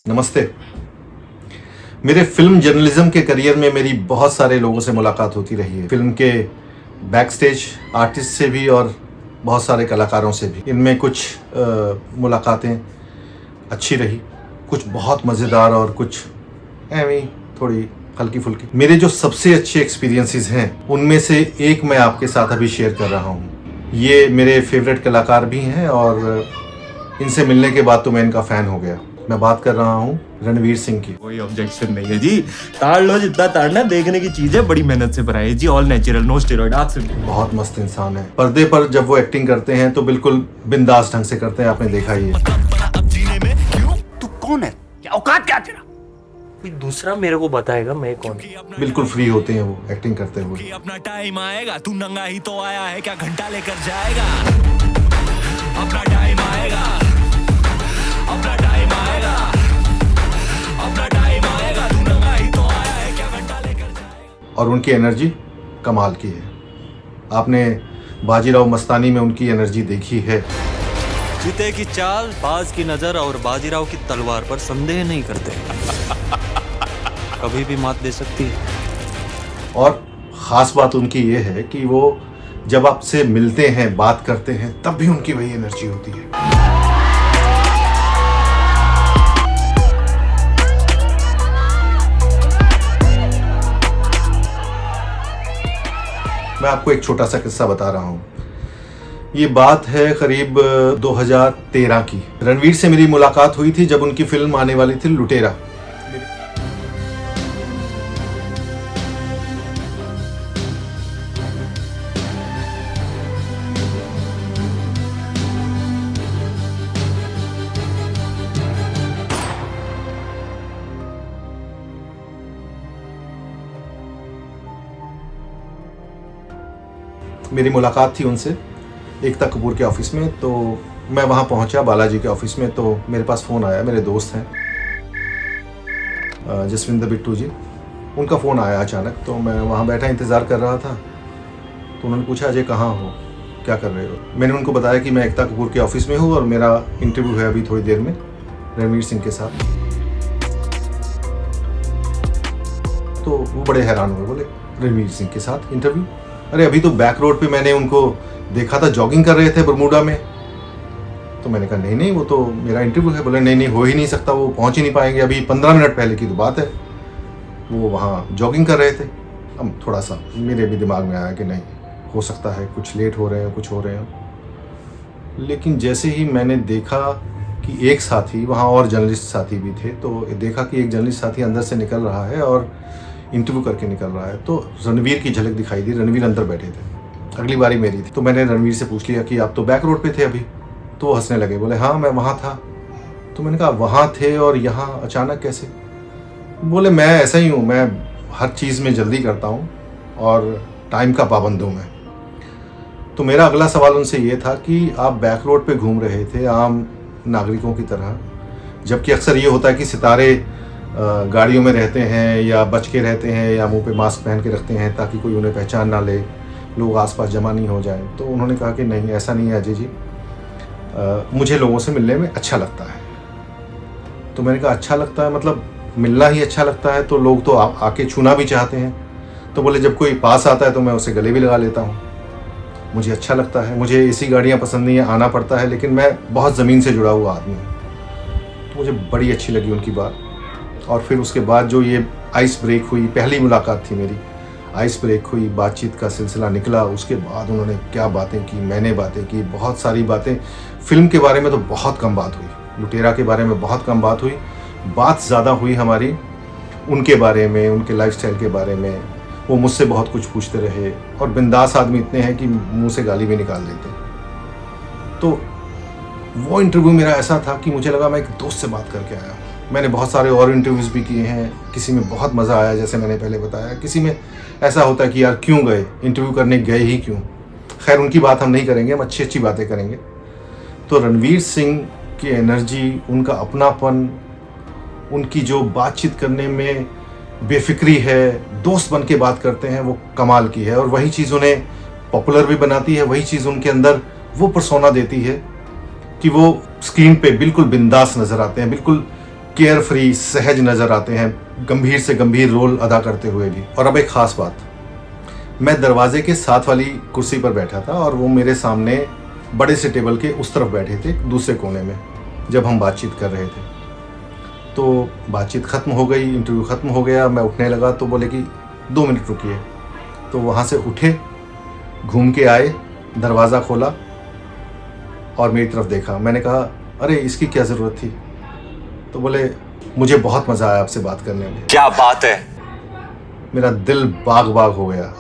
नमस्ते। मेरे film journalism के करियर में मेरी बहुत सारे लोगों से मुलाकात होती रही है। फिल्म के बैक स्टेज आर्टिस्ट से भी और बहुत सारे कलाकारों से भी। इनमें कुछ मुलाकातें अच्छी रही, कुछ बहुत मज़ेदार और कुछ ऐਵੇਂ थोड़ी हल्की फुल्की। मेरे जो सबसे अच्छे एक्सपीरियंसेस हैं उनमें से एक मैं आपके साथ अभी शेयर कर रहा हूँ। ये मेरे फेवरेट कलाकार भी हैं और इनसे मिलने के बाद तो मैं इनका फ़ैन हो गया। मैं बात कर रहा हूँ रणवीर सिंह की। कोई ऑब्जेक्शन नहीं है जी, ताड़ लो जितना ताड़ना, देखने की चीज है, बड़ी मेहनत से बनाई है जी, ऑल नेचुरल, नो स्टेरॉइड। आज से बहुत मस्त इंसान है। पर्दे पर जब वो एक्टिंग करते हैं तो बिल्कुल बिंदास ढंग से करते हैं, आपने देखा ही है। अब जीने में क्यों? तू कौन है? क्या औकात क्या तेरा? कोई दूसरा मेरे को बताएगा मैं कौन हूं। बिल्कुल फ्री होते हैं वो एक्टिंग करते हुए। कि अपना टाइम आएगा, तू नंगा ही तो आया है, क्या घंटा लेकर जाएगा? अपना टाइम आएगा, अपना टाइम आएगा, अपना टाइम आएगा, तू नंगा ही तो आया है, क्या घंटा लेकर जाएगा? और उनकी एनर्जी कमाल की है। आपने बाजीराव मस्तानी में उनकी एनर्जी देखी है। जीते की चाल, बाज की नजर और बाजीराव की तलवार पर संदेह नहीं करते। कभी भी मात दे सकती है। और ख़ास बात उनकी ये है कि वो जब आपसे मिलते हैं, बात करते हैं, तब भी उनकी वही एनर्जी होती है। मैं आपको एक छोटा सा किस्सा बता रहा हूँ। ये बात है करीब 2013 की। रणवीर से मेरी मुलाकात हुई थी जब उनकी फिल्म आने वाली थी लुटेरा। मेरी मुलाकात थी उनसे एकता कपूर के ऑफिस में। तो मैं वहाँ पहुँचा बालाजी के ऑफिस में, तो मेरे पास फ़ोन आया। मेरे दोस्त हैं जसविंदर बिट्टू जी, उनका फ़ोन आया अचानक। तो मैं वहाँ बैठा इंतज़ार कर रहा था। तो उन्होंने पूछा, अजय कहाँ हो, क्या कर रहे हो? मैंने उनको बताया कि मैं एकता कपूर के ऑफिस में हूँ और मेरा इंटरव्यू है अभी थोड़ी देर में रणवीर सिंह के साथ। तो वो बड़े हैरान हुए, बोले रणवीर सिंह के साथ इंटरव्यू? अरे अभी तो बैक रोड पे मैंने उनको देखा था, जॉगिंग कर रहे थे बरमूडा में। तो मैंने कहा नहीं वो तो मेरा इंटरव्यू है। बोले नहीं हो ही नहीं सकता, वो पहुंच ही नहीं पाएंगे, अभी 15 मिनट पहले की तो बात है, वो वहाँ जॉगिंग कर रहे थे। अब थोड़ा सा मेरे भी दिमाग में आया कि नहीं हो सकता है, कुछ लेट हो रहे हैं, कुछ हो रहे हैं। लेकिन जैसे ही मैंने देखा कि एक साथी वहाँ, और जर्नलिस्ट साथी भी थे, तो देखा कि एक जर्नलिस्ट साथी अंदर से निकल रहा है और इंटरव्यू करके निकल रहा है। तो रणवीर की झलक दिखाई दी। रणवीर अंदर बैठे थे, अगली बारी मेरी थी। तो मैंने रणवीर से पूछ लिया कि आप तो बैक रोड पे थे अभी। तो वो हंसने लगे, बोले हाँ मैं वहाँ था। तो मैंने कहा वहाँ थे और यहाँ अचानक कैसे? बोले मैं ऐसा ही हूँ, मैं हर चीज़ में जल्दी करता हूँ और टाइम का पाबंद हूँ मैं। तो मेरा अगला सवाल उनसे ये था कि आप बैक रोड पे घूम रहे थे आम नागरिकों की तरह, जबकि अक्सर ये होता है कि सितारे गाड़ियों में रहते हैं या बच के रहते हैं या मुंह पे मास्क पहन के रखते हैं ताकि कोई उन्हें पहचान ना ले, लोग आसपास जमा नहीं हो जाएं। तो उन्होंने कहा कि नहीं ऐसा नहीं है अजय जी, मुझे लोगों से मिलने में अच्छा लगता है। तो मैंने कहा अच्छा लगता है मतलब मिलना ही अच्छा लगता है? तो लोग तो आके छूना भी चाहते हैं। तो बोले जब कोई पास आता है तो मैं उसे गले भी लगा लेता हूँ, मुझे अच्छा लगता है। मुझे ऐसी गाड़ियाँ पसंद नहीं है, आना पड़ता है, लेकिन मैं बहुत ज़मीन से जुड़ा हुआ आदमी हूँ। तो मुझे बड़ी अच्छी लगी उनकी बात। और फिर उसके बाद जो ये आइस ब्रेक हुई, पहली मुलाकात थी मेरी, आइस ब्रेक हुई, बातचीत का सिलसिला निकला। उसके बाद उन्होंने क्या बातें की, मैंने बातें की, बहुत सारी बातें। फिल्म के बारे में तो बहुत कम बात हुई, लुटेरा के बारे में बहुत कम बात हुई। बात ज़्यादा हुई हमारी उनके बारे में, उनके लाइफस्टाइल के बारे में। वो मुझसे बहुत कुछ पूछते रहे और बिंदास आदमी इतने हैं कि मुंह से गाली भी निकाल देते। तो वो इंटरव्यू मेरा ऐसा था कि मुझे लगा मैं एक दोस्त से बात करके आया। मैंने बहुत सारे और इंटरव्यूज़ भी किए हैं, किसी में बहुत मज़ा आया जैसे मैंने पहले बताया, किसी में ऐसा होता है कि यार क्यों गए, इंटरव्यू करने गए ही क्यों। खैर उनकी बात हम नहीं करेंगे, हम अच्छी अच्छी बातें करेंगे। तो रणवीर सिंह की एनर्जी, उनका अपनापन, उनकी जो बातचीत करने में बेफिक्री है, दोस्त बन के बात करते हैं, वो कमाल की है। और वही चीज़ उन्हें पॉपुलर भी बनाती है, वही चीज़ उनके अंदर वो पर्सोना देती है कि वो स्क्रीन पे बिल्कुल बिंदास नज़र आते हैं, बिल्कुल केयर फ्री सहज नज़र आते हैं, गंभीर से गंभीर रोल अदा करते हुए भी। और अब एक ख़ास बात, मैं दरवाजे के साथ वाली कुर्सी पर बैठा था और वो मेरे सामने बड़े से टेबल के उस तरफ बैठे थे, दूसरे कोने में, जब हम बातचीत कर रहे थे। तो बातचीत ख़त्म हो गई, इंटरव्यू ख़त्म हो गया, मैं उठने लगा तो बोले कि 2 मिनट रुकिए। तो वहाँ से उठे, घूम के आए, दरवाज़ा खोला और मेरी तरफ देखा। मैंने कहा, अरे इसकी क्या ज़रूरत थी? तो बोले, मुझे बहुत मज़ा आया आपसे बात करने में। क्या बात है। मेरा दिल बाग बाग हो गया।